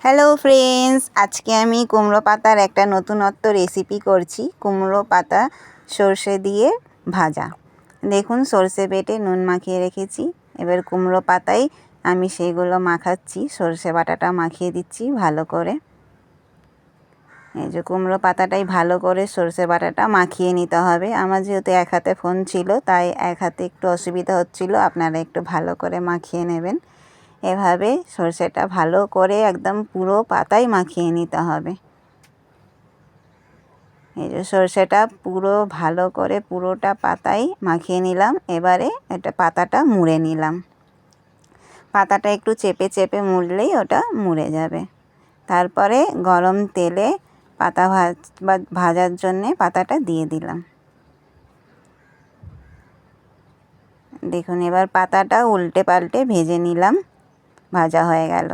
Hello friends, আজকে আমি কুমড়ো পাতার একটা নতুনত্ব রেসিপি করছি। কুমড়ো পাতা সর্ষে দিয়ে ভাজা। দেখুন, সর্ষে বেটে নুন মাখিয়ে রেখেছি। এবার কুমড়ো পাতায় আমি সেইগুলো মাখাচ্ছি, সর্ষে বাটাটা মাখিয়ে দিচ্ছি ভালো করে। এই যে কুমড়ো পাতাটাই ভালো করে সর্ষে বাটাটা মাখিয়ে নিতে হবে। আমার যেহেতু এক হাতে ফোন ছিল, তাই এক হাতে একটু অসুবিধা হচ্ছিল। আপনারা একটু ভালো করে মাখিয়ে নেবেন। এভাবে সর্ষেটা ভালো করে একদম পুরো পাতায় মাখিয়ে নিতে হবে। এই যে সর্ষেটা পুরো ভালো করে পুরোটা পাতায় মাখিয়ে নিলাম। এবারে এটা পাতাটা মুড়ে নিলাম। পাতাটা একটু চেপে চেপে মুড়লেই ওটা মুড়ে যাবে। তারপরে গরম তেলে পাতা ভাজার জন্যে পাতাটা দিয়ে দিলাম। দেখুন, এবার পাতাটা উল্টে পাল্টে ভেজে নিলাম। ভাজা হয়ে গেল।